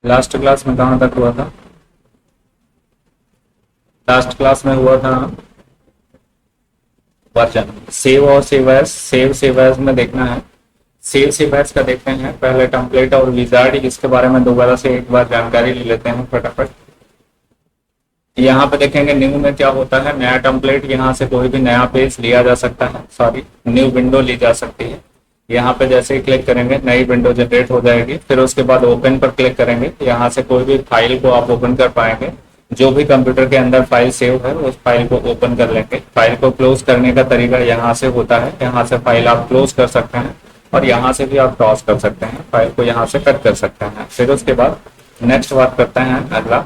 Last class में कहाँ तक हुआ था? लास्ट क्लास में हुआ था वर्जन। सेव और सेव एज, सेव एज में देखना है। सेव एज का देखते हैं पहले टेम्पलेट और विजार्ड, इसके बारे में दोबारा से एक बार जानकारी ले लेते हैं फटाफट। यहाँ पे देखेंगे न्यू में क्या होता है, नया टेम्पलेट, यहाँ से कोई भी नया पेज लिया जा सकता है, सॉरी न्यू विंडो ली जा सकती है। यहाँ पे जैसे ही क्लिक करेंगे नई विंडो जनरेट हो जाएगी। फिर उसके बाद ओपन पर क्लिक करेंगे, यहाँ से कोई भी फाइल को आप ओपन कर पाएंगे। जो भी कंप्यूटर के अंदर फाइल सेव है उस फाइल को ओपन कर लेंगे। फाइल को क्लोज करने का तरीका यहाँ से होता है, यहाँ से फाइल आप क्लोज कर सकते हैं और यहाँ से भी आप क्रॉस कर सकते हैं, फाइल को यहाँ से कट कर सकते हैं। फिर उसके बाद नेक्स्ट बात करते हैं।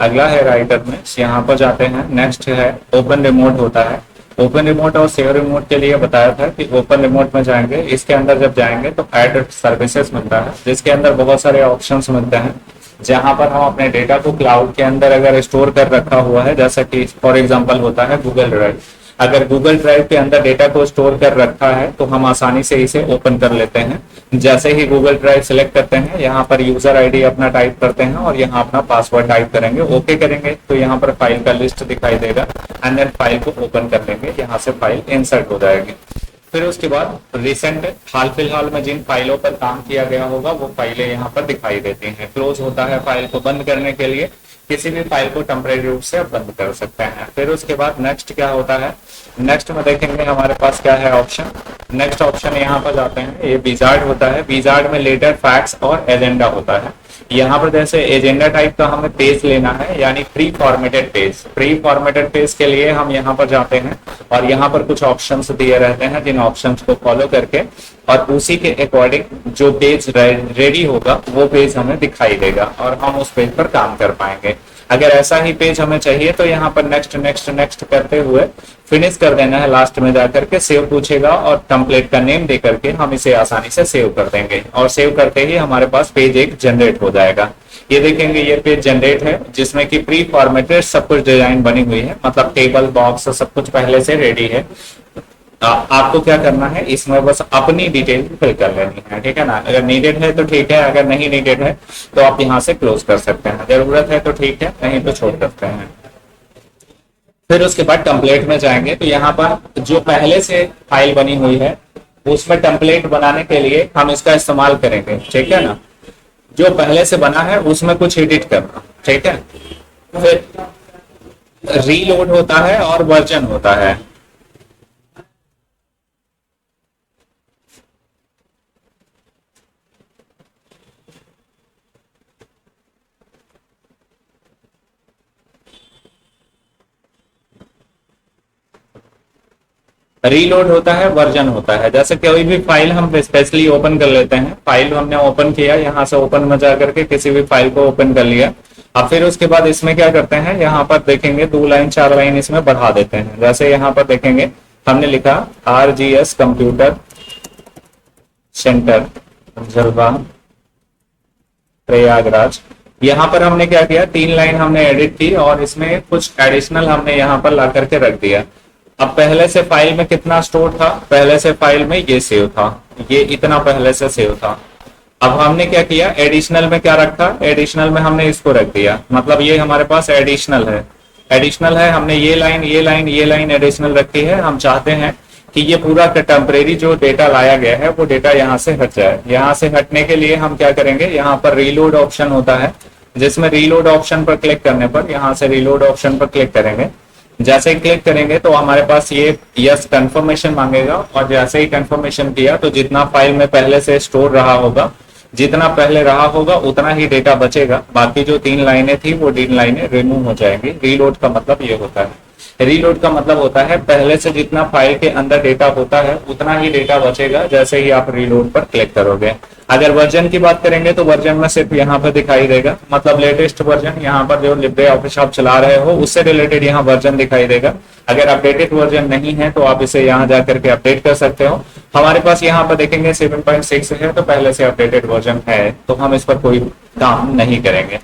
अगला है राइटर में, यहाँ पर जाते हैं। नेक्स्ट है ओपन रिमोट होता है। ओपन रिमोट और सेव रिमोट के लिए बताया था कि ओपन रिमोट में जाएंगे, इसके अंदर जब जाएंगे तो ऐड सर्विसेज मिलता है, जिसके अंदर बहुत सारे ऑप्शंस मिलते हैं, जहां पर हम अपने डेटा को क्लाउड के अंदर अगर स्टोर कर रखा हुआ है, जैसा कि फॉर एग्जांपल होता है गूगल ड्राइव। अगर गूगल ड्राइव के अंदर डेटा को स्टोर कर रखा है तो हम आसानी से इसे ओपन कर लेते हैं। जैसे ही गूगल ड्राइव सिलेक्ट करते हैं, यहाँ पर यूजर आईडी अपना टाइप करते हैं और यहाँ अपना पासवर्ड टाइप करेंगे, ओके करेंगे तो यहाँ पर फाइल का लिस्ट दिखाई देगा। एंड देन फाइल को ओपन कर लेंगे, यहाँ से फाइल इंसर्ट हो जाएगी। फिर उसके बाद रिसेंट, हाल फिलहाल में जिन फाइलों पर काम किया गया होगा वो फाइलें यहाँ पर दिखाई देती हैं। क्लोज होता है फाइल को बंद करने के लिए, किसी भी फाइल को टेम्परेरी रूप से बंद कर सकते हैं। फिर उसके बाद नेक्स्ट क्या होता है, नेक्स्ट में देखेंगे हमारे पास क्या है ऑप्शन। नेक्स्ट ऑप्शन यहाँ पर जाते हैं, ये विजार्ड होता है। विजार्ड में लेटर, फैक्ट्स और एजेंडा होता है। यहाँ पर जैसे एजेंडा टाइप का हमें पेज लेना है, यानी pre formatted page. Pre formatted page के लिए हम यहाँ पर जाते हैं और यहाँ पर कुछ ऑप्शंस दिए रहते हैं, जिन ऑप्शंस को फॉलो करके और उसी के अकॉर्डिंग जो पेज रेडी होगा वो पेज हमें दिखाई देगा और हम उस पेज पर काम कर पाएंगे। अगर ऐसा ही पेज हमें चाहिए तो यहाँ पर नेक्स्ट नेक्स्ट नेक्स्ट करते हुए फिनिश कर देना है। लास्ट में जाकर के सेव पूछेगा और टेम्पलेट का नेम दे करके हम इसे आसानी से सेव कर देंगे और सेव करते ही हमारे पास पेज एक जनरेट हो जाएगा। ये देखेंगे ये पेज जनरेट है, जिसमें कि प्री फॉर्मेटेड सब कुछ डिजाइन बनी हुई है, मतलब टेबल, बॉक्स सब कुछ पहले से रेडी है। आपको क्या करना है, इसमें बस अपनी डिटेल फिल कर लेनी है, ठीक है ना। अगर नीडेड है तो ठीक है, अगर नहीं नीडेड है तो आप यहाँ से क्लोज कर सकते हैं। जरूरत है तो ठीक है, नहीं तो छोड़ सकते हैं। फिर उसके बाद टेम्पलेट में जाएंगे तो यहाँ पर जो पहले से फाइल बनी हुई है उसमें टेम्पलेट बनाने के लिए हम इसका इस्तेमाल करेंगे, ठीक है ना। जो पहले से बना है उसमें कुछ एडिट करना, ठीक है। फिर रीलोड होता है और वर्जन होता है। रीलोड होता है, वर्जन होता है। जैसे कोई भी फाइल हम स्पेशली ओपन कर लेते हैं, फाइल हमने ओपन किया, यहाँ से ओपन में जा करके किसी भी फाइल को ओपन कर लिया। अब फिर उसके बाद इसमें क्या करते हैं, यहाँ पर देखेंगे 2 लाइन 4 लाइन इसमें बढ़ा देते हैं। जैसे यहाँ पर देखेंगे हमने लिखा RGS कंप्यूटर सेंटर जलवा प्रयागराज। यहाँ पर हमने क्या किया, 3 लाइन हमने एडिट की और इसमें कुछ एडिशनल हमने यहाँ पर ला करके रख दिया। अब पहले से फाइल में कितना स्टोर था, पहले से फाइल में ये सेव था, ये इतना पहले से सेव था। अब हमने क्या किया, एडिशनल में क्या रखा, एडिशनल में हमने इसको रख दिया, मतलब ये हमारे पास एडिशनल है। एडिशनल है, हमने ये लाइन ये लाइन ये लाइन एडिशनल रखी है। हम चाहते हैं कि ये पूरा टेम्परेरी जो डेटा लाया गया है वो डेटा यहाँ से हट जाए। यहाँ से हटने के लिए हम क्या करेंगे, यहाँ पर रीलोड ऑप्शन होता है, जिसमें रीलोड ऑप्शन पर क्लिक करने पर यहाँ से रीलोड ऑप्शन पर क्लिक करेंगे। जैसे ही क्लिक करेंगे तो हमारे पास ये यस कंफर्मेशन मांगेगा और जैसे ही कंफर्मेशन किया तो जितना फाइल में पहले से स्टोर रहा होगा, जितना पहले रहा होगा उतना ही डेटा बचेगा। बाकी जो 3 लाइनें थी वो 3 लाइनें रिमूव हो जाएंगी। रीलोड का मतलब ये होता है। रीलोड का मतलब होता है पहले से जितना फाइल के अंदर डेटा होता है उतना ही डेटा बचेगा जैसे ही आप रीलोड पर क्लिक करोगे। अगर वर्जन की बात करेंगे तो वर्जन में सिर्फ यहाँ पर दिखाई देगा, मतलब लेटेस्ट वर्जन, यहाँ पर जो लिब्रे ऑफिस आप चला रहे हो उससे रिलेटेड यहाँ वर्जन दिखाई देगा। अगर अपडेटेड वर्जन नहीं है तो आप इसे यहाँ जाकर के अपडेट कर सकते हो। हमारे पास यहाँ पर देखेंगे 7.6 है तो पहले से अपडेटेड वर्जन है, तो हम इस पर कोई काम नहीं करेंगे।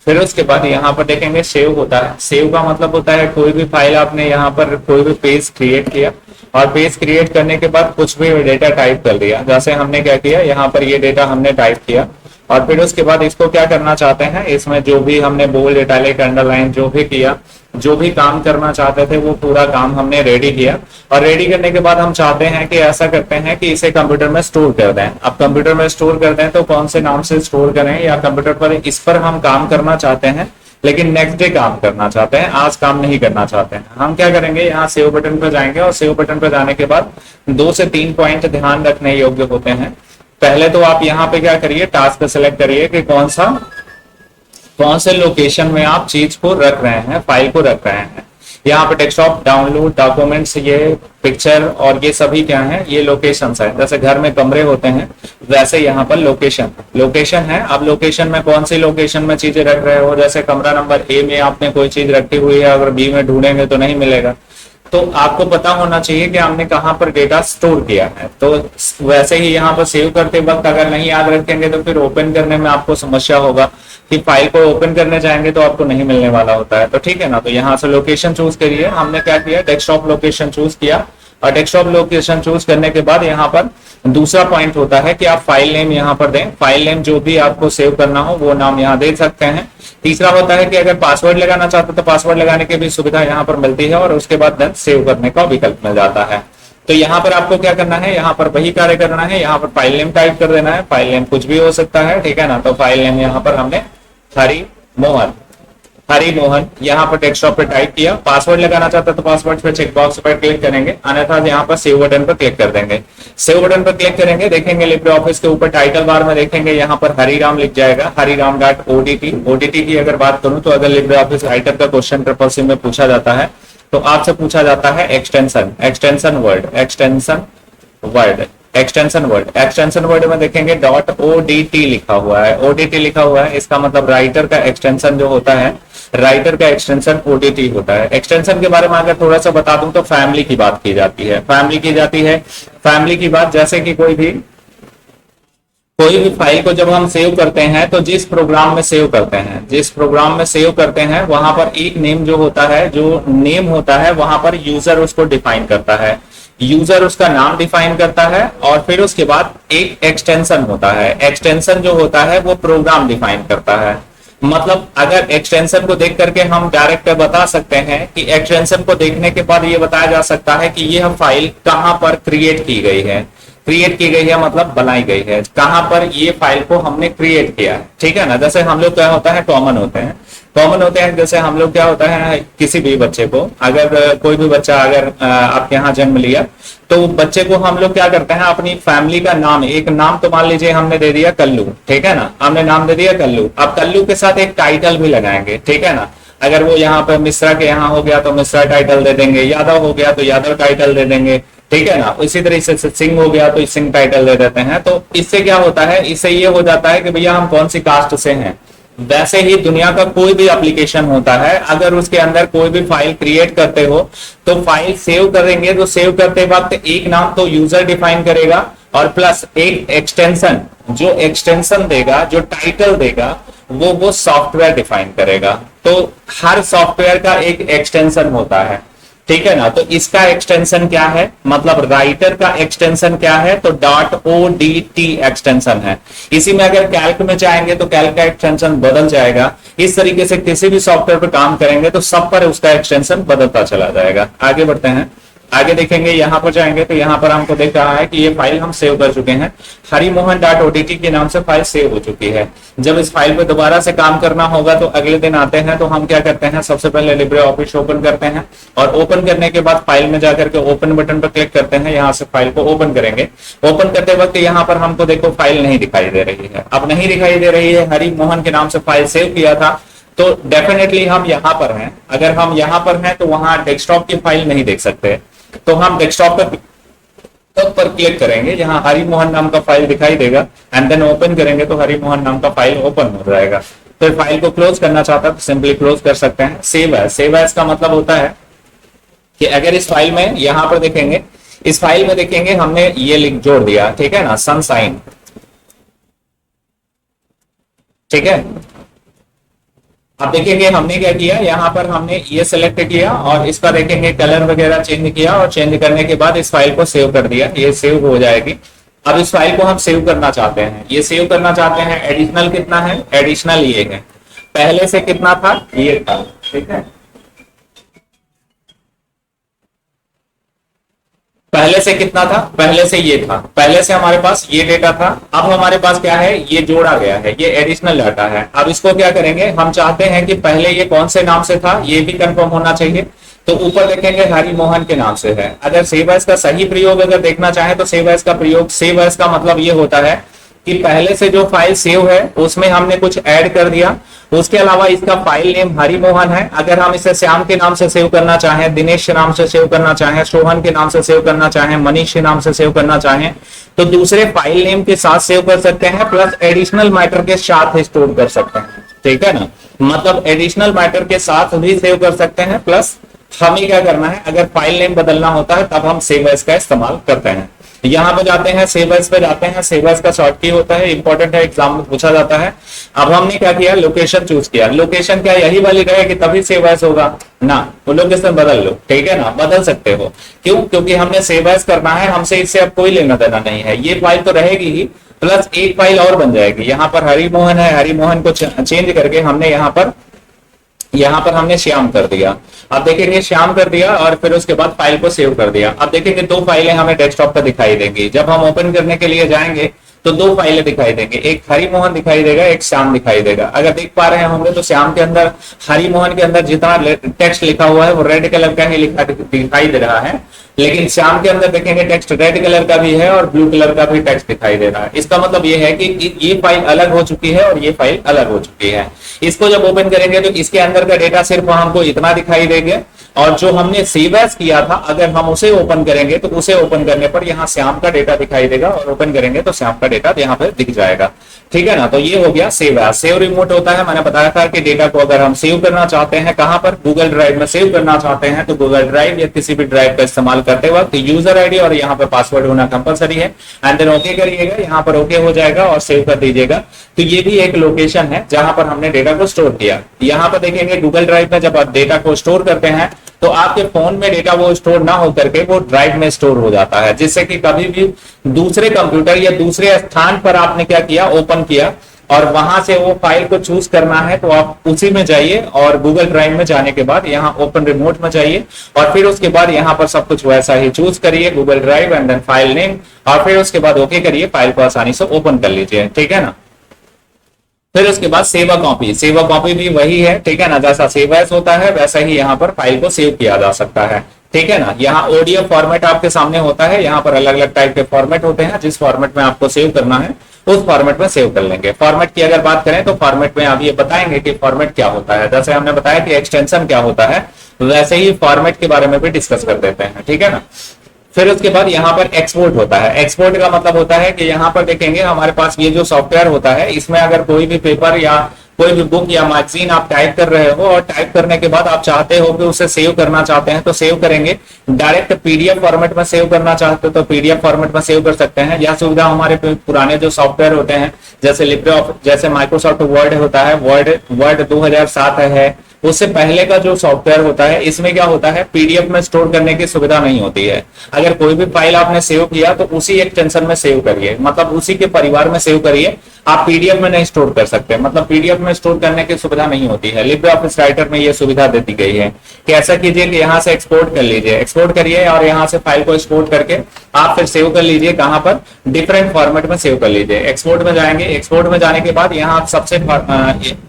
फिर उसके बाद यहाँ पर देखेंगे सेव होता है। सेव का मतलब होता है कोई भी फाइल आपने यहाँ पर कोई भी पेज क्रिएट किया और पेज क्रिएट करने के बाद कुछ भी डेटा टाइप कर दिया। जैसे हमने क्या किया, यहाँ पर ये डेटा हमने टाइप किया और फिर उसके बाद इसको क्या करना चाहते हैं, इसमें जो भी हमने बोल्ड, इटैलिक, अंडरलाइन जो भी किया, जो भी काम करना चाहते थे वो पूरा काम हमने रेडी किया। और रेडी करने के बाद हम चाहते हैं कि ऐसा करते हैं कि इसे कंप्यूटर में स्टोर कर दें। अब कंप्यूटर में स्टोर कर दें तो कौन से नाम से स्टोर करें, या कंप्यूटर पर इस पर हम काम करना चाहते हैं लेकिन नेक्स्ट डे काम करना चाहते हैं, आज काम नहीं करना चाहते हैं। हम क्या करेंगे, यहाँ सेव बटन पर जाएंगे और सेव बटन पर जाने के बाद 2 से 3 पॉइंट ध्यान रखने योग्य होते हैं। पहले तो आप यहाँ पे क्या करिए, टास्क सेलेक्ट करिए कि कौन से लोकेशन में आप चीज को रख रहे हैं, फाइल को रख रहे हैं। यहाँ पे डेस्कटॉप, डाउनलोड, डॉक्यूमेंट्स, ये पिक्चर और ये सभी क्या है, ये लोकेशंस है। जैसे घर में कमरे होते हैं वैसे यहाँ पर लोकेशन है। अब लोकेशन में कौन सी लोकेशन में चीजें रख रहे हो, जैसे कमरा नंबर ए में आपने कोई चीज रखी हुई है, अगर बी में ढूंढेंगे तो नहीं मिलेगा। तो आपको पता होना चाहिए कि हमने कहाँ पर डेटा स्टोर किया है। तो वैसे ही यहाँ पर सेव करते वक्त अगर नहीं याद रखेंगे तो फिर ओपन करने में आपको समस्या होगा कि फाइल को ओपन करने जाएंगे तो आपको नहीं मिलने वाला होता है। तो ठीक है ना, तो यहाँ से लोकेशन चूज करिए। हमने क्या किया, डेस्कटॉप लोकेशन चूज किया, और डेस्कटॉप लोकेशन चूज करने के बाद यहाँ पर दूसरा पॉइंट होता है कि आप फाइल नेम यहाँ पर दें। फाइल नेम जो भी आपको सेव करना हो वो नाम यहाँ दे सकते हैं। तीसरा होता है कि अगर पासवर्ड लगाना चाहते हो तो पासवर्ड लगाने की भी सुविधा यहाँ पर मिलती है, और उसके बाद देन सेव करने का विकल्प मिल जाता है। तो यहाँ पर आपको क्या करना है, यहाँ पर वही कार्य करना है। यहाँ पर फाइल नेम टाइप कर देना है, फाइल नेम कुछ भी हो सकता है, ठीक है ना। तो फाइल नेम यहाँ पर हमने हरि मोहन यहाँ पर डेस्कटॉप पे टाइप किया। पासवर्ड लगाना चाहता तो पासवर्ड पे चेक बॉक्स पर क्लिक करेंगे, अन्यथा यहाँ पर सेव बटन पर क्लिक कर देंगे। सेव बटन पर क्लिक करेंगे, देखेंगे लिब्रे ऑफिस के ऊपर टाइटल बार में देखेंगे यहाँ पर हरिराम लिख जाएगा, हरिराम.odt। ओटीटी की अगर बात करूं तो अगर लिब्रे ऑफिस राइटर का क्वेश्चन ट्रिपल में पूछा जाता है तो आपसे पूछा जाता है एक्सटेंशन वर्ड में देखेंगे .odt लिखा हुआ है। ओडीटी लिखा हुआ है, इसका मतलब राइटर का एक्सटेंशन जो होता है, राइटर का एक्सटेंशन ओडीटी होता है। एक्सटेंशन के बारे में अगर थोड़ा सा बता दूं तो फैमिली की बात की जाती है। फैमिली की बात, जैसे कि कोई भी फाइल को जब हम सेव करते हैं तो जिस प्रोग्राम में सेव करते हैं वहां पर एक नेम जो होता है वहां पर यूजर उसको डिफाइन करता है, यूजर उसका नाम डिफाइन करता है, और फिर उसके बाद एक एक्सटेंशन होता है। एक्सटेंशन जो होता है वो प्रोग्राम डिफाइन करता है। मतलब अगर एक्सटेंशन को देख करके हम डायरेक्ट बता सकते हैं कि एक्सटेंशन को देखने के बाद ये बताया जा सकता है कि यह फाइल कहां पर क्रिएट की गई है। मतलब बनाई गई है, कहां पर ये फाइल को हमने क्रिएट किया है, ठीक है ना। जैसे हम लोग क्या होता है, कॉमन होते हैं। जैसे हम लोग क्या होता है, किसी भी बच्चे को, अगर कोई भी बच्चा अगर आपके यहाँ जन्म लिया तो बच्चे को हम लोग क्या करते हैं, अपनी फैमिली का नाम, एक नाम तो मान लीजिए हमने दे दिया कल्लू, ठीक है ना, हमने नाम दे दिया कल्लू। अब कल्लू के साथ एक टाइटल भी लगाएंगे, ठीक है ना। अगर वो यहाँ पर मिश्रा के यहाँ हो गया तो मिश्रा टाइटल दे देंगे, यादव हो गया तो यादव टाइटल दे देंगे, ठीक है ना। इसी तरह से सिंह हो गया तो सिंह टाइटल दे देते हैं। तो इससे क्या होता है, इससे ये हो जाता है कि भैया हम कौन सी कास्ट से हैं। वैसे ही दुनिया का कोई भी एप्लीकेशन होता है, अगर उसके अंदर कोई भी फाइल क्रिएट करते हो तो फाइल सेव करेंगे तो सेव करते वक्त एक नाम तो यूजर डिफाइन करेगा, और प्लस एक एक्सटेंशन, जो एक्सटेंशन देगा, जो टाइटल देगा वो सॉफ्टवेयर डिफाइन करेगा। तो हर सॉफ्टवेयर का एक एक्सटेंशन होता है, ठीक है ना। तो इसका एक्सटेंशन क्या है, मतलब राइटर का एक्सटेंशन क्या है, तो .odt एक्सटेंशन है। इसी में अगर कैल्क में चाहेंगे तो कैल्क का एक्सटेंशन बदल जाएगा। इस तरीके से किसी भी सॉफ्टवेयर पर काम करेंगे तो सब पर उसका एक्सटेंशन बदलता चला जाएगा। आगे बढ़ते हैं, आगे देखेंगे, यहां पर जाएंगे तो यहां पर हमको दिख रहा है कि ये फाइल हम सेव कर चुके हैं। हरिमोहन.odt के नाम से फाइल सेव हो चुकी है। जब इस फाइल पे दोबारा से काम करना होगा तो अगले दिन आते हैं तो हम क्या करते हैं, सबसे पहले लिब्रे ऑफिस ओपन करते हैं, और ओपन करने के बाद फाइल में जाकर के ओपन बटन पर क्लिक करते हैं। यहाँ से फाइल को ओपन करेंगे। ओपन करते वक्त यहाँ पर हमको देखो फाइल नहीं दिखाई दे रही है। अब नहीं दिखाई दे रही है, हरिमोहन के नाम से फाइल सेव किया था तो डेफिनेटली हम यहाँ पर हैं। अगर हम यहाँ पर हैं तो वहां डेस्कटॉप की फाइल नहीं देख सकते, तो हम डेस्कटॉप पर क्लिक करेंगे, जहां हरिमोहन नाम का फाइल दिखाई देगा, एंड देन ओपन करेंगे तो हरिमोहन नाम का फाइल ओपन हो जाएगा। तो फाइल को क्लोज करना चाहता है तो सिंपली क्लोज कर सकते हैं। सेव एज का मतलब होता है कि अगर इस फाइल में यहां पर देखेंगे, इस फाइल में देखेंगे हमने ये लिंक जोड़ दिया, ठीक है ना, सनशाइन, ठीक है। अब देखेंगे हमने क्या किया, यहाँ पर हमने ये सिलेक्ट किया और इसका देखेंगे कलर वगैरह चेंज किया, और चेंज करने के बाद इस फाइल को सेव कर दिया, ये सेव हो जाएगी। अब इस फाइल को हम सेव करना चाहते हैं, ये सेव करना चाहते हैं। एडिशनल कितना है, एडिशनल ये है, पहले से कितना था, ये था, ठीक है, पहले से कितना था, पहले से ये था, पहले से हमारे पास ये डेटा था। अब हमारे पास क्या है, ये जोड़ा गया है, ये एडिशनल डाटा है। अब इसको क्या करेंगे, हम चाहते हैं कि पहले ये कौन से नाम से था, ये भी कंफर्म होना चाहिए। तो ऊपर देखेंगे हरि मोहन के नाम से है। अगर सेव एज का सही प्रयोग अगर देखना चाहे तो सेव एज का प्रयोग, सेव एज का मतलब ये होता है कि पहले से जो फाइल सेव है उसमें हमने कुछ ऐड कर दिया। उसके अलावा इसका फाइल नेम हरि मोहन है। अगर हम इसे श्याम के नाम से सेव करना चाहें, दिनेश के नाम से सेव करना चाहें, सोहन के नाम से सेव करना चाहें, मनीष के नाम से सेव करना चाहें, तो दूसरे फाइल नेम के साथ सेव कर सकते हैं, प्लस एडिशनल मैटर के साथ स्टोर कर सकते हैं, ठीक है ना। मतलब एडिशनल मैटर के साथ भी सेव कर सकते हैं, प्लस हमें क्या करना है, अगर फाइल नेम बदलना होता है तब हम सेव एज का इस्तेमाल करते हैं। यहां पे जाते हैं, सेव एज पे जाते हैं। सेव एज का शॉर्ट की होता है, इंपॉर्टेंट है, एग्जाम में पूछा जाता है। अब हमने क्या किया, लोकेशन चूज किया। लोकेशन क्या यही वाली रहेगी तभी सेव एज होगा ना, वो लोकेशन बदल लो, ठीक है ना, बदल सकते हो। क्यों, क्योंकि हमने सेव एज करना है, हमसे इससे अब कोई लेना देना नहीं है। ये फाइल तो रहेगी ही, प्लस एक फाइल और बन जाएगी। यहाँ पर हरि मोहन है, हरि मोहन को चेंज करके हमने यहाँ पर हमने श्याम कर दिया। अब देखेंगे श्याम कर दिया और फिर उसके बाद फाइल को सेव कर दिया। अब देखेंगे दो फाइलें हमें डेस्कटॉप पर दिखाई देंगी। जब हम ओपन करने के लिए जाएंगे तो दो फाइलें दिखाई देंगे, एक हरि मोहन दिखाई देगा, एक श्याम दिखाई देगा। अगर देख पा रहे होंगे तो श्याम के अंदर, हरि मोहन के अंदर जितना टेक्स्ट लिखा हुआ है वो रेड कलर का ही लिखा दिखाई दे रहा है, लेकिन श्याम के अंदर देखेंगे टेक्स्ट रेड कलर का भी है और ब्लू कलर का भी टेक्स्ट दिखाई दे रहा है। इसका मतलब ये है कि ये फाइल अलग हो चुकी है और ये फाइल अलग हो चुकी है। इसको जब ओपन करेंगे तो इसके अंदर का डेटा सिर्फ हमको इतना दिखाई देगा, और जो हमने सेव एज किया था अगर हम उसे ओपन करेंगे तो उसे ओपन करने पर यहाँ श्याम का डेटा दिखाई देगा, और ओपन करेंगे तो श्याम का डेटा यहाँ पर दिख जाएगा, ठीक है ना। तो ये हो गया सेव एज। सेव रिमोट होता है, मैंने बताया था कि डेटा को अगर हम सेव करना चाहते हैं, कहां पर, गूगल ड्राइव में सेव करना चाहते हैं, तो गूगल ड्राइव या किसी भी ड्राइव का इस्तेमाल करते वक्त यूजर आईडी और यहाँ पर पासवर्ड होना कंपलसरी है। एंड देन ओके करिएगा, यहाँ पर ओके हो जाएगा और सेव कर दीजिएगा। तो ये भी एक लोकेशन है जहां पर हमने डेटा को स्टोर किया। यहाँ पर देखेंगे गूगल ड्राइव में जब आप डेटा को स्टोर करते हैं तो आपके फोन में डेटा वो स्टोर ना हो करके वो ड्राइव में स्टोर हो जाता है, जिससे कि कभी भी दूसरे कंप्यूटर या दूसरे स्थान पर आपने क्या किया, ओपन किया और वहां से वो फाइल को चूज करना है तो आप उसी में जाइए और गूगल ड्राइव में जाने के बाद यहाँ ओपन रिमोट में जाइए और फिर उसके बाद यहाँ पर सब कुछ वैसा ही चूज करिए, Google Drive and then file name, और फिर उसके बाद ओके करिए, फाइल को आसानी से ओपन कर लीजिए, ठीक है ना। फिर उसके बाद save a copy. Save a copy भी वही है, ठीक है ना, जैसा सेव एज होता है वैसा ही यहाँ पर फाइल को सेव किया जा सकता है, ठीक है ना। यहाँ ओडीएफ फॉर्मेट आपके सामने होता है, यहाँ पर अलग अलग टाइप के फॉर्मेट होते हैं, जिस फॉर्मेट में आपको सेव करना है उस फॉर्मेट में सेव कर लेंगे। फॉर्मेट की अगर बात करें तो फॉर्मेट में आप ये बताएंगे कि फॉर्मेट क्या होता है। जैसे हमने बताया कि एक्सटेंशन क्या होता है, वैसे ही फॉर्मेट के बारे में भी डिस्कस कर देते हैं, ठीक है ना। फिर उसके बाद यहाँ पर एक्सपोर्ट होता है। एक्सपोर्ट का मतलब होता है कि यहाँ पर देखेंगे हमारे पास ये जो सॉफ्टवेयर होता है, इसमें अगर कोई भी पेपर या कोई भी बुक या मैगजीन आप टाइप कर रहे हो और टाइप करने के बाद आप चाहते हो कि उसे सेव करना चाहते हैं तो सेव करेंगे। डायरेक्ट पीडीएफ फॉर्मेट में सेव करना चाहते हो तो पीडीएफ फॉर्मेट में सेव कर सकते हैं। यह सुविधा हमारे पुराने जो सॉफ्टवेयर होते हैं जैसे जैसे माइक्रोसॉफ्ट वर्ड होता है, वर्ड 2007 है, उससे पहले का जो सॉफ्टवेयर होता है इसमें क्या होता है, पीडीएफ में स्टोर करने की सुविधा नहीं होती है। अगर कोई भी फाइल आपने सेव किया तो उसी एक्सटेंशन में सेव करिए, मतलब उसी के परिवार में सेव करिए, आप पीडीएफ में नहीं स्टोर कर सकते, मतलब पीडीएफ में स्टोर करने की सुविधा नहीं होती है। लिब्रे ऑफिस राइटर में यह सुविधा दे दी गई है कि ऐसा कीजिए कि यहाँ से एक्सपोर्ट कर लीजिए, एक्सपोर्ट करिए और यहाँ से फाइल को एक्सपोर्ट करके आप फिर सेव कर लीजिए, कहां पर, डिफरेंट फॉर्मेट में सेव कर लीजिए। एक्सपोर्ट में जाएंगे, एक्सपोर्ट में जाने के बाद यहाँ सबसे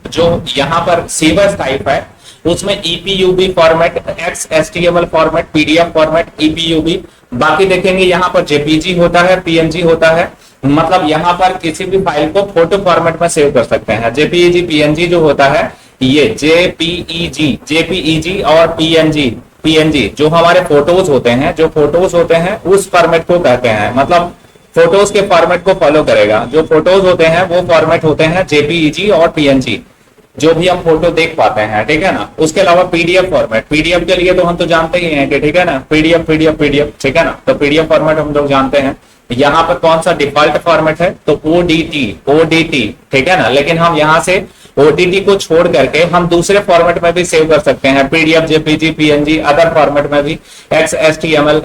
जो यहाँ पर सेव एज टाइप है उसमें EPUB format, XHTML format, PDF format, EPUB, बाकी देखेंगे यहाँ पर जेपीजी होता है, पीएनजी होता है, मतलब यहाँ पर किसी भी फाइल को फोटो फॉर्मेट में सेव कर सकते हैं। जेपीईजी पीएनजी जो होता है, ये जेपीईजी और पीएनजी जो हमारे फोटोज होते हैं, जो फोटोज होते हैं उस फॉर्मेट को कहते हैं, मतलब फोटोज के फॉर्मेट को फॉलो करेगा। जो फोटोज होते हैं वो फॉर्मेट होते हैं जेपीईजी और पीएनजी, जो भी हम फोटो देख पाते हैं, ठीक है ना। उसके अलावा पीडीएफ फॉर्मेट, पीडीएफ के लिए तो हम तो जानते ही हैं कि ठीक है ना, पीडीएफ, ठीक है ना, तो पीडीएफ फॉर्मेट हम लोग जानते हैं। यहाँ पर कौन सा डिफॉल्ट फॉर्मेट है, तो ओडीटी, ठीक है ना, लेकिन हम यहाँ से ओटीटी को छोड़ करके हम दूसरे फॉर्मेट में भी सेव कर सकते हैं, PDF, JPG, PNG, other format में भी, एक्सएसटीएमएल,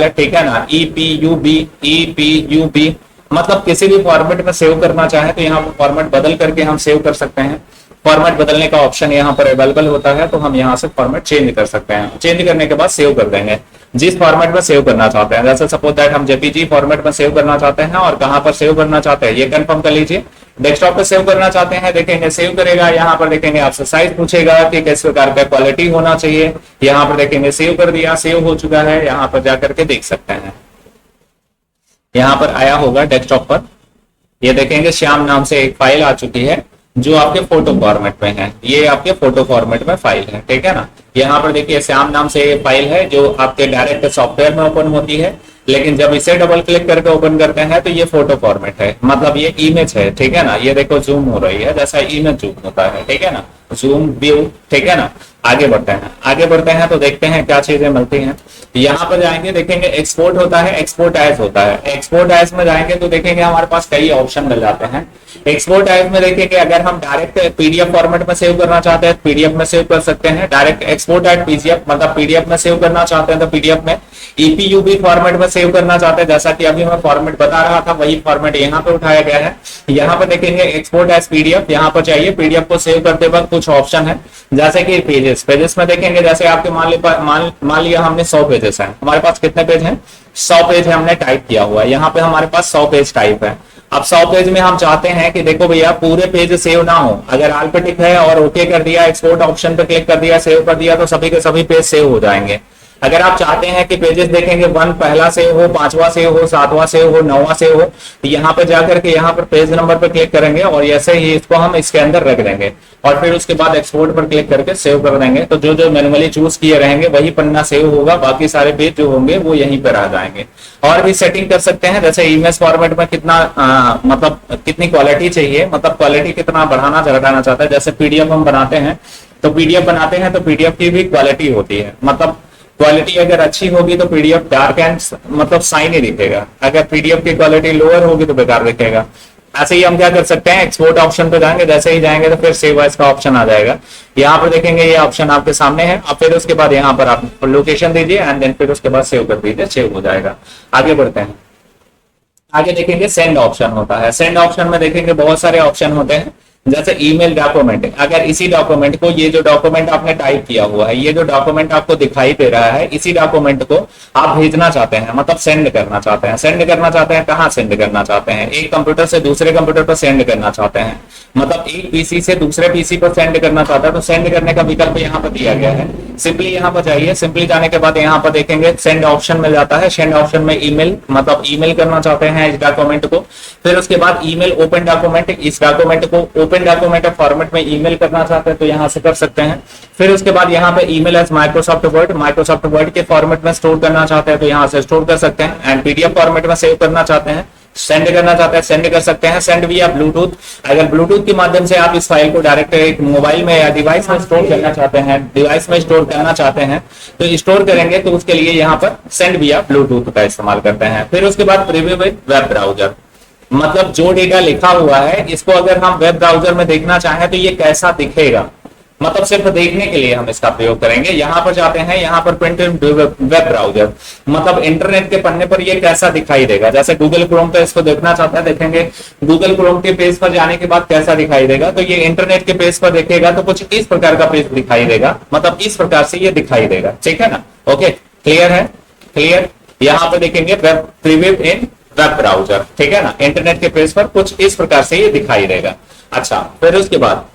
ठीक है ना, ईपीयूबी, मतलब किसी भी फॉर्मेट में सेव करना चाहे तो यहाँ पर फॉर्मेट बदल करके हम सेव कर सकते हैं। फॉर्मेट बदलने का ऑप्शन यहाँ पर अवेलेबल होता है, तो हम यहाँ से फॉर्मेट चेंज कर सकते हैं। चेंज करने के बाद सेव कर देंगे जिस फॉर्मेट में सेव करना चाहते हैं। जैसे सपोज दैट हम जेपीजी फॉर्मेट में सेव करना चाहते हैं, और कहां पर सेव करना चाहते हैं ये कंफर्म कर लीजिए। डेस्कटॉप पे सेव करना चाहते हैं, देखेंगे सेव करेगा, यहाँ पर देखेंगे आपसे साइज पूछेगा कि किस प्रकार का क्वालिटी होना चाहिए, यहाँ पर देखेंगे सेव कर दिया, सेव हो चुका है, यहाँ पर जाकर के देख सकते हैं। यहाँ पर आया होगा डेस्कटॉप पर, ये देखेंगे श्याम नाम से एक फाइल आ चुकी है जो आपके फोटो फॉर्मेट में है, ये आपके फोटो फॉर्मेट में फाइल है, ठीक है ना। यहाँ पर देखिए श्याम नाम से ये फाइल है जो आपके डायरेक्ट सॉफ्टवेयर में ओपन होती है, लेकिन जब इसे डबल क्लिक करके ओपन करते हैं तो ये फोटो फॉर्मेट है, मतलब ये इमेज है, ठीक है ना। ये देखो जूम हो रही है, जैसा इमेज जूम होता है, ठीक है ना, जूम व्यू, ठीक है ना। आगे बढ़ते हैं, आगे बढ़ते हैं तो देखते हैं क्या चीजें मिलती हैं। यहाँ पर जाएंगे, देखेंगे एक्सपोर्ट होता है, एक्सपोर्ट एज होता है। एक्सपोर्ट एज में जाएंगे तो देखेंगे हमारे पास कई ऑप्शन मिल जाते हैं। एक्सपोर्ट एज में देखेंगे अगर हम डायरेक्ट पीडीएफ फॉर्मेट में सेव करना चाहते हैं पीडीएफ में सेव कर सकते हैं। डायरेक्ट एक्सपोर्ट एट पीडीएफ मतलब पीडीएफ में सेव करना चाहते हैं तो पीडीएफ में, ईपीयूबी फॉर्मेट में सेव करना चाहते हैं, जैसा कि अभी मैं फॉर्मेट बता रहा था वही फॉर्मेट यहाँ पे उठाया गया है। यहाँ पर देखेंगे एक्सपोर्ट एज पीडीएफ, यहाँ पर चाहिए पीडीएफ को सेव करते वक्त कुछ ऑप्शन है, जैसे कि पेजेस में देखेंगे, जैसे आपके मान लिया हमने 100 पेजेस हैं, हमारे पास कितने पेज हैं, 100 पेज है, हमने टाइप किया हुआ है, यहाँ पे हमारे पास 100 पेज टाइप है। अब 100 पेज में हम चाहते हैं कि देखो भैया पूरे पेज सेव ना हो, अगर आल पे टिक है और ओके कर दिया, एक्सपोर्ट ऑप्शन पे क्लिक कर दिया, सेव कर दिया, तो सभी के सभी पेज सेव हो जाएंगे। अगर आप चाहते हैं कि पेजेस देखेंगे 1 पहला सेव हो, 5वां सेव हो, 7वां सेव हो, 9वां सेव हो, तो यहाँ पे जाकर के यहाँ पर पेज नंबर पर क्लिक करेंगे और ऐसे ही इसको हम इसके अंदर रख देंगे और फिर उसके बाद एक्सपोर्ट पर क्लिक करके सेव कर देंगे। तो जो जो मैनुअली चूज किए रहेंगे वही पन्ना सेव होगा, बाकी सारे पेज जो होंगे वो यहीं पर आ जाएंगे। और भी सेटिंग कर सकते हैं, जैसे इमेज फॉर्मेट में कितना मतलब कितनी क्वालिटी चाहिए, मतलब क्वालिटी कितना बढ़ाना घटाना चाहता है। जैसे पीडीएफ हम बनाते हैं तो पीडीएफ की भी क्वालिटी होती है, मतलब क्वालिटी अगर अच्छी होगी तो पीडीएफ डार्क एंड मतलब शाइनी दिखेगा, अगर पीडीएफ की क्वालिटी लोअर होगी तो बेकार दिखेगा। ऐसे ही हम क्या कर सकते हैं, एक्सपोर्ट ऑप्शन पे जाएंगे, जैसे ही जाएंगे तो फिर सेव एज का ऑप्शन आ जाएगा। यहाँ पर देखेंगे ये ऑप्शन आपके सामने है, अब फिर उसके बाद यहाँ पर आप लोकेशन दीजिए एंड देन फिर उसके बाद सेव कर दीजिए, सेव हो जाएगा। आगे बढ़ते हैं, आगे देखेंगे सेंड ऑप्शन होता है। सेंड ऑप्शन में देखेंगे बहुत सारे ऑप्शन होते हैं, जैसे ईमेल डॉक्यूमेंट, अगर इसी डॉक्यूमेंट को, ये जो डॉक्यूमेंट आपने टाइप किया हुआ है, ये जो डॉक्यूमेंट आपको दिखाई दे रहा है, इसी डॉक्यूमेंट को आप भेजना चाहते हैं, मतलब सेंड करना चाहते हैं। सेंड करना चाहते हैं, कहाँ सेंड करना चाहते हैं, एक कंप्यूटर से दूसरे कंप्यूटर पर सेंड करना चाहते हैं, मतलब एक पीसी से दूसरे पीसी पर सेंड करना चाहता है, तो सेंड करने का विकल्प यहाँ पर दिया गया है। सिंपली यहाँ पर जाइए, सिंपली जाने के बाद यहाँ पर देखेंगे सेंड ऑप्शन मिल जाता है। सेंड ऑप्शन में ईमेल, मतलब ईमेल करना चाहते हैं इस डॉक्यूमेंट को, फिर उसके बाद ईमेल ओपन डॉक्यूमेंट, इस डॉक्यूमेंट को ओपन डॉक्यूमेंट फॉर्मेट में ईमेल करना चाहते हैं तो यहाँ से कर सकते हैं। फिर उसके बाद यहाँ पे ईमेल एज माइक्रोसॉफ्ट वर्ड के फॉर्मेट में स्टोर करना चाहते हैं तो यहाँ से स्टोर कर सकते हैं। एंड पीडीएफ फॉर्मेट में सेव करना चाहते हैं, सेंड करना चाहते हैं, सेंड कर सकते हैं। सेंड विया ब्लूटूथ, अगर ब्लूटूथ के माध्यम से आप इस फाइल को डायरेक्ट एक मोबाइल में या डिवाइस में स्टोर करना चाहते हैं, डिवाइस में स्टोर करना चाहते हैं तो स्टोर करेंगे तो उसके लिए यहाँ पर सेंड विया ब्लूटूथ का इस्तेमाल करते हैं। फिर उसके बाद प्रीव्यू विद वेब ब्राउजर, मतलब जो डेटा लिखा हुआ है इसको अगर हम वेब ब्राउजर में देखना चाहें तो ये कैसा दिखेगा, मतलब सिर्फ देखने के लिए हम इसका प्रयोग करेंगे। यहाँ पर जाते हैं, यहाँ पर प्रिंट वेब ब्राउजर, मतलब इंटरनेट के पन्ने पर ये कैसा दिखाई देगा। जैसे गूगल क्रोम पे इसको देखना चाहते हैं, देखेंगे गूगल क्रोम के पेज पर जाने के बाद कैसा दिखाई देगा, तो ये इंटरनेट के पेज पर देखेगा तो कुछ इस प्रकार का पेज दिखाई देगा, मतलब इस प्रकार से ये दिखाई देगा, ठीक है ना। ओके, क्लियर है, क्लियर। यहाँ पे देखेंगे वेब प्रीव्यू इन वेब ब्राउजर, ठीक है ना, इंटरनेट के पेज पर कुछ इस प्रकार से ये दिखाई देगा। अच्छा, फिर उसके बाद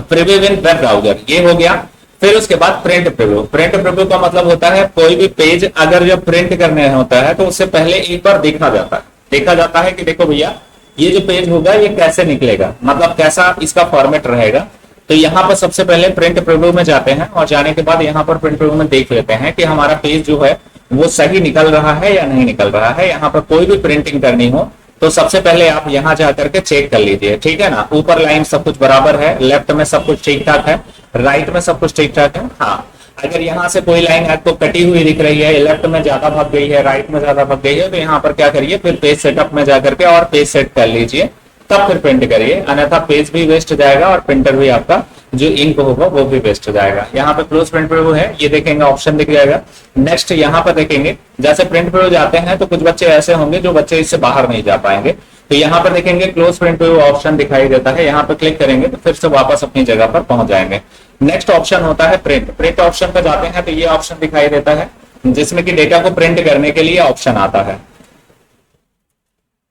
प्रीव्यू इन वेब ब्राउजर ये हो गया। फिर उसके बाद प्रिंट प्रीव्यू, प्रिंट प्रीव्यू का मतलब होता है कोई भी पेज अगर जब प्रिंट करने होता है तो उससे पहले एक बार देखा जाता है कि देखो भैया ये जो पेज होगा ये कैसे निकलेगा, मतलब कैसा इसका फॉर्मेट रहेगा। तो यहाँ पर सबसे पहले प्रिंट प्रीव्यू में जाते हैं और जाने के बाद यहाँ पर प्रिंट प्रीव्यू में देख लेते हैं कि हमारा पेज जो है वो सही निकल रहा है या नहीं निकल रहा है। यहाँ पर कोई भी प्रिंटिंग करनी हो तो सबसे पहले आप यहाँ जाकर के चेक कर लीजिए, ठीक है ना। ऊपर लाइन सब कुछ बराबर है, लेफ्ट में सब कुछ ठीक ठाक है, राइट में सब कुछ ठीक ठाक है। हाँ, अगर यहाँ से कोई लाइन आपको कटी हुई दिख रही है, लेफ्ट में ज्यादा भाग गई है, राइट में ज्यादा भाग गई है, तो यहाँ पर क्या करिए, फिर पेज सेटअप में जाकर के और पेज सेट कर लीजिए। तब फिर प्रिंट करिए, अन्यथा पेज भी वेस्ट जाएगा और प्रिंटर भी आपका जो इंक होगा वो भी वेस्ट हो जाएगा। यहाँ पे क्लोज प्रिंट प्रीव्यू है, ये देखेंगे ऑप्शन दिख जाएगा। नेक्स्ट यहाँ पर देखेंगे जैसे प्रिंट प्रीव्यू जाते हैं तो कुछ बच्चे ऐसे होंगे जो बच्चे इससे बाहर नहीं जा पाएंगे, तो यहाँ पर देखेंगे क्लोज प्रिंट प्रीव्यू ऑप्शन दिखाई देता है, यहाँ पर क्लिक करेंगे तो फिर से वापस अपनी जगह पर पहुंच जाएंगे। नेक्स्ट ऑप्शन होता है प्रिंट। प्रिंट ऑप्शन पर जाते हैं तो ये ऑप्शन दिखाई देता है जिसमें कि डेटा को प्रिंट करने के लिए ऑप्शन आता है।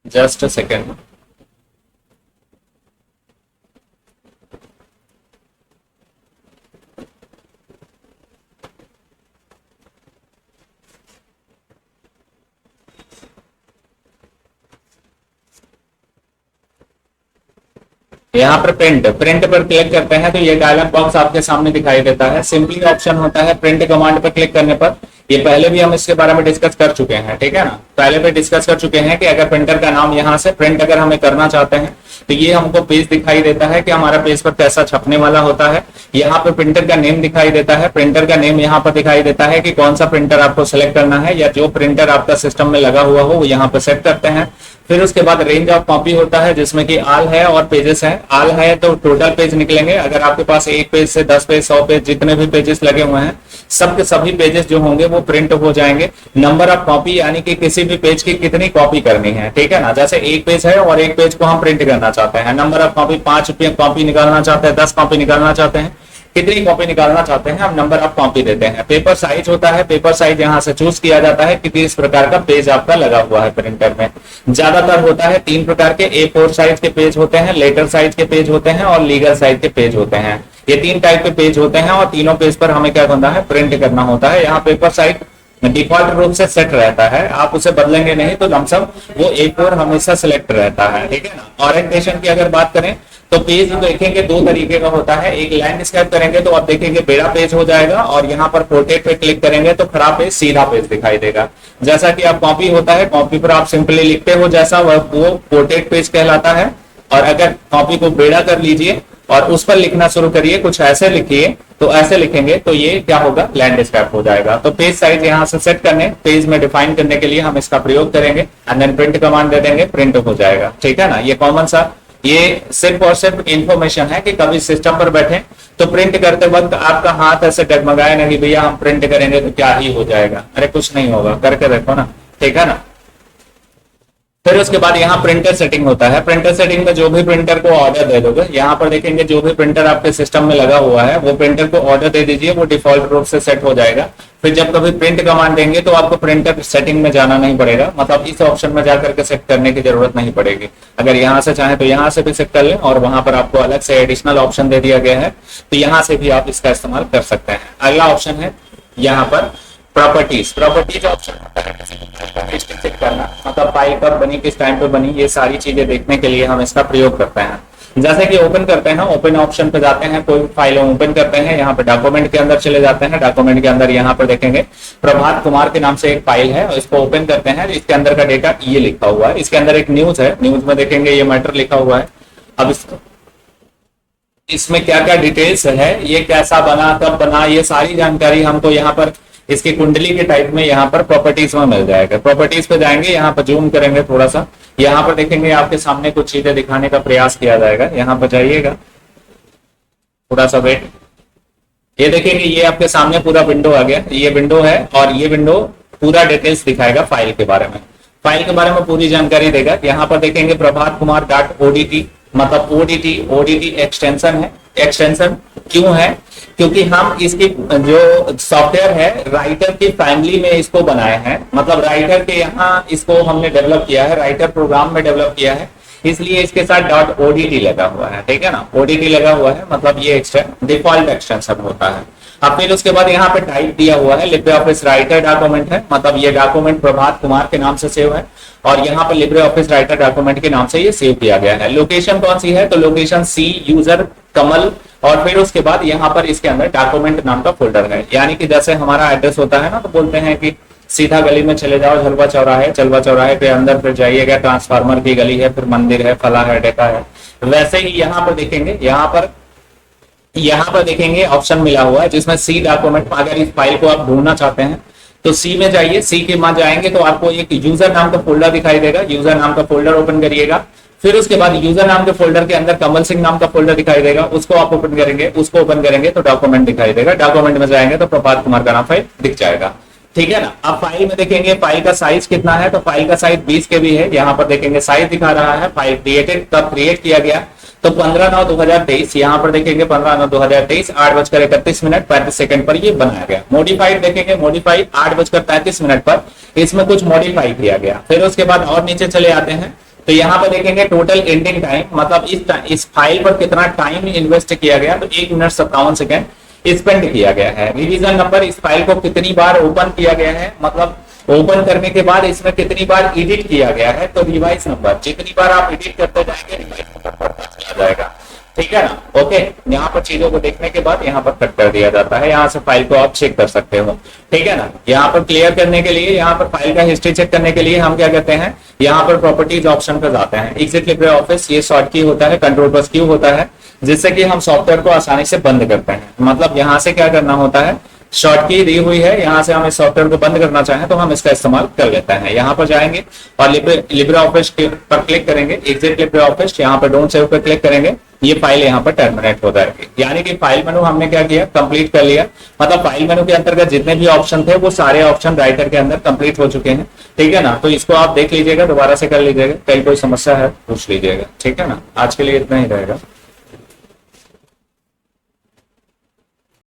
Just a second. यहाँ पर प्रिंट पर क्लिक करते हैं तो ये डायलॉग बॉक्स आपके सामने दिखाई देता है। सिंपली ऑप्शन होता है प्रिंट कमांड पर क्लिक करने पर, ये पहले भी हम इसके बारे में डिस्कस कर चुके हैं, ठीक है ना, पहले भी डिस्कस कर चुके हैं कि अगर प्रिंटर का नाम यहाँ से प्रिंट अगर हमें करना चाहते हैं तो ये हमको पेज दिखाई देता है कि हमारा पेज पर कैसा छपने वाला होता है। यहाँ पर प्रिंटर का नेम दिखाई देता है, प्रिंटर का नेम यहाँ पर दिखाई देता है कि कौन सा प्रिंटर आपको सिलेक्ट करना है या जो प्रिंटर आपका सिस्टम में लगा हुआ हो वो यहाँ पर सेट करते हैं। फिर उसके बाद रेंज ऑफ कॉपी होता है जिसमें कि आल है और पेजेस है। आल है तो टोटल पेज निकलेंगे, अगर आपके पास एक पेज से 10 पेज 100 पेज जितने भी पेजेस लगे हुए हैं सब के सभी पेजेस जो होंगे वो प्रिंट हो जाएंगे। नंबर ऑफ कॉपी यानी कि किसी भी पेज की कितनी कॉपी करनी है, ठीक है ना, जैसे एक पेज है और एक पेज को हम प्रिंट करना चाहते हैं, नंबर ऑफ कॉपी 5 कॉपी निकालना चाहते हैं, 10 कॉपी निकालना चाहते हैं, कितनी कॉपी निकालना चाहते हैं हम नंबर ऑफ कॉपी देते हैं। पेपर साइज होता है, पेपर साइज यहाँ से चूज किया जाता है कि किस प्रकार का पेज आपका लगा हुआ है प्रिंटर में। ज्यादातर होता है 3 प्रकार के A4 साइज के पेज होते हैं, लेटर साइज के पेज होते हैं और लीगल साइज के पेज होते हैं। ये 3 टाइप के पेज होते हैं और तीनों पेज पर हमें क्या करना है, प्रिंट करना होता है। यहाँ पेपर साइज डिफॉल्ट रूप से सेट रहता है, आप उसे बदलेंगे नहीं तो लमसम वो A4 हमेशा सिलेक्ट रहता है, ठीक है ना। ओरिएंटेशन की अगर बात करें तो पेज देखेंगे 2 तरीके का होता है, एक लैंडस्केप करेंगे तो आप देखेंगे बेड़ा पेज हो जाएगा और यहाँ पर पोर्ट्रेट पे क्लिक करेंगे तो खड़ा पेज सीधा पेज दिखाई देगा। जैसा कि आप कॉपी होता है, कॉपी पर आप सिंपली लिखते हो जैसा वो पोर्ट्रेट पेज कहलाता है, और अगर कॉपी को बेड़ा कर लीजिए और उस पर लिखना शुरू करिए, कुछ ऐसे लिखिए तो ऐसे लिखेंगे तो ये क्या होगा, लैंडस्केप हो जाएगा। तो पेज साइज यहाँ से सेट करने, पेज में डिफाइन करने के लिए हम इसका प्रयोग करेंगे एंड देन प्रिंट कमांड दे देंगे, प्रिंट हो जाएगा, ठीक है ना। ये कॉमन सा, ये सिर्फ और सिर्फ इंफॉर्मेशन है कि कभी सिस्टम पर बैठे तो प्रिंट करते वक्त आपका हाथ ऐसे डगमगाए नहीं, भैया हम प्रिंट करेंगे तो क्या ही हो जाएगा, अरे कुछ नहीं होगा, करके देखो ना, ठीक है ना। फिर उसके बाद यहाँ प्रिंटर सेटिंग होता है। प्रिंटर सेटिंग में जो भी प्रिंटर को ऑर्डर दे दोगे, यहाँ पर देखेंगे जो भी प्रिंटर आपके सिस्टम में लगा हुआ है वो प्रिंटर को ऑर्डर दे दीजिए, वो डिफॉल्ट रूप से सेट हो जाएगा। फिर जब कभी प्रिंट कमांड देंगे तो आपको प्रिंटर सेटिंग में जाना नहीं पड़ेगा, मतलब इस ऑप्शन में जाकर के सेट करने की जरूरत नहीं पड़ेगी। अगर यहाँ से चाहे तो यहाँ से भी सेट कर लें और वहां पर आपको अलग से एडिशनल ऑप्शन दे दिया गया है तो यहाँ से भी आप इसका इस्तेमाल कर सकते हैं। अगला ऑप्शन है यहाँ पर प्रॉपर्टीज ऑप्शन होता है, चेक करना, मतलब फाइल कब बनी, किस टाइम पे बनी, ये सारी चीजें देखने के लिए हम इसका प्रयोग करते हैं। जैसे कि ओपन करते हैं, ओपन ऑप्शन पे जाते हैं, कोई फाइल ओपन करते हैं, यहाँ पे डॉक्यूमेंट के अंदर चले जाते हैं, डॉक्यूमेंट के अंदर यहाँ पर देखेंगे प्रभात कुमार के नाम से एक फाइल है, इसको ओपन करते हैं, इसके अंदर का डेटा ये लिखा हुआ है, इसके अंदर एक न्यूज है, न्यूज में देखेंगे ये मैटर लिखा हुआ है। अब इसमें क्या क्या डिटेल्स है, ये कैसा बना, कब बना, ये सारी जानकारी हमको यहाँ पर इसकी कुंडली के टाइप में यहाँ पर प्रॉपर्टीज में मिल जाएगा। प्रॉपर्टीज पे जाएंगे, यहाँ पर जूम करेंगे थोड़ा सा, यहाँ पर देखेंगे आपके सामने कुछ चीजें दिखाने का प्रयास किया जाएगा, यहाँ पर जाइएगा, थोड़ा सा वेट, ये देखेंगे ये आपके सामने पूरा विंडो आ गया, ये विंडो है और ये विंडो पूरा डिटेल्स दिखाएगा फाइल के बारे में, फाइल के बारे में पूरी जानकारी देगा। यहाँ पर देखेंगे प्रभात कुमार .odt, मतलब ओडीटी एक्सटेंशन है। एक्सटेंशन क्यों है, क्योंकि हम इसकी जो सॉफ्टवेयर है राइटर की फैमिली में इसको बनाए हैं, मतलब राइटर के यहाँ इसको हमने डेवलप किया है, राइटर प्रोग्राम में डेवलप किया है, इसलिए इसके साथ .odt लगा हुआ है, ठीक है ना, odt लगा हुआ है, मतलब ये डिफॉल्ट एक्सटेंशन होता है। अब फिर उसके बाद यहाँ पे टाइप दिया हुआ है लिब्रे ऑफिस राइटर डॉक्यूमेंट है, मतलब ये डॉक्यूमेंट प्रभात कुमार के नाम से सेव है और यहाँ पर लिब्रे ऑफिस राइटर डॉक्यूमेंट के नाम से ये सेव किया गया है। लोकेशन कौन सी है, तो लोकेशन सी यूजर कमल, और फिर उसके बाद यहाँ पर इसके अंदर डॉक्यूमेंट नाम का फोल्डर है, यानी कि जैसे हमारा एड्रेस होता है ना, तो बोलते हैं कि सीधा गली में चले जाओ, चलवा चौराहे पे अंदर फिर जाइएगा, ट्रांसफार्मर की गली है, फिर मंदिर है, फला है, डेका है, वैसे ही यहाँ पर देखेंगे, यहाँ पर देखेंगे ऑप्शन मिला हुआ है जिसमें सी डॉक्यूमेंट, अगर इस फाइल को आप ढूंढना चाहते हैं तो सी में जाइए, सी के बाद जाएंगे तो आपको एक यूजर नाम का फोल्डर दिखाई देगा, यूजर नाम का फोल्डर ओपन करिएगा, फिर उसके बाद यूजर नाम के फोल्डर के अंदर कमल सिंह नाम का फोल्डर दिखाई देगा, उसको आप ओपन करेंगे, उसको ओपन करेंगे तो डॉक्यूमेंट दिखाई देगा, डॉक्यूमेंट में जाएंगे तो प्रभात कुमार का नाम फाइल दिख जाएगा। ठीक है ना। अब फाइल में देखेंगे फाइल का साइज कितना है, तो फाइल का साइज 20 KB है। यहाँ पर देखेंगे साइज दिखा रहा है, फाइल क्रिएटेड कब क्रिएट किया गया, तो 15/9/2023। यहाँ पर देखेंगे 15/9/2023 8:31 पर ये बनाया गया। मॉडिफाइड देखेंगे, मॉडिफाइड 8:35 पर इसमें कुछ मॉडिफाई किया गया। फिर उसके बाद और नीचे चले आते हैं तो यहाँ पर देखेंगे टोटल एंडिंग टाइम, मतलब इस फाइल पर कितना टाइम इन्वेस्ट किया गया, तो 1 मिनट 57 सेकेंड स्पेंड किया गया है। रिवीजन नंबर, इस फाइल को कितनी बार ओपन किया गया है, मतलब ओपन करने के बाद इसमें कितनी बार एडिट किया गया है, तो रिवाइज नंबर, जितनी बार आप एडिट करते जाएंगे रिवाइज नंबर बढ़ता जाएगा। ठीक है ना। ओके, यहाँ पर चीजों को देखने के बाद यहाँ पर कट कर दिया जाता है, यहाँ से फाइल को आप चेक कर सकते हो। ठीक है ना। यहाँ पर क्लियर करने के लिए, यहाँ पर फाइल का हिस्ट्री चेक करने के लिए हम क्या कहते हैं, यहाँ पर प्रॉपर्टीज ऑप्शन पर जाते हैं। एग्जिट लिब्रे ऑफिस, ये शॉर्ट की होता है, कंट्रोल प्लस क्यू होता है, जिससे कि हम सॉफ्टवेयर को आसानी से बंद करते हैं। मतलब यहाँ से क्या करना होता है, शॉर्ट की दी हुई है, यहाँ से हम इस सॉफ्टवेयर को बंद करना चाहें तो हम इसका इस्तेमाल कर लेते हैं। यहाँ पर जाएंगे और लिब्रे ऑफिस पर क्लिक करेंगे, एग्जिट लिब्रे ऑफिस, यहाँ पर डोंट सेव पर क्लिक करेंगे, ये फाइल यहाँ पर टर्मिनेट हो जाएगी। यानी कि फाइल मेनू हमने क्या किया, कंप्लीट कर लिया। मतलब फाइल मेनू के अंतर्गत जितने भी ऑप्शन थे वो सारे ऑप्शन राइटर के अंदर कंप्लीट हो चुके हैं। ठीक है ना। तो इसको आप देख लीजिएगा, दोबारा से कर लीजिएगा, कहीं कोई समस्या है पूछ लीजिएगा। ठीक है ना। आज के लिए इतना ही रहेगा।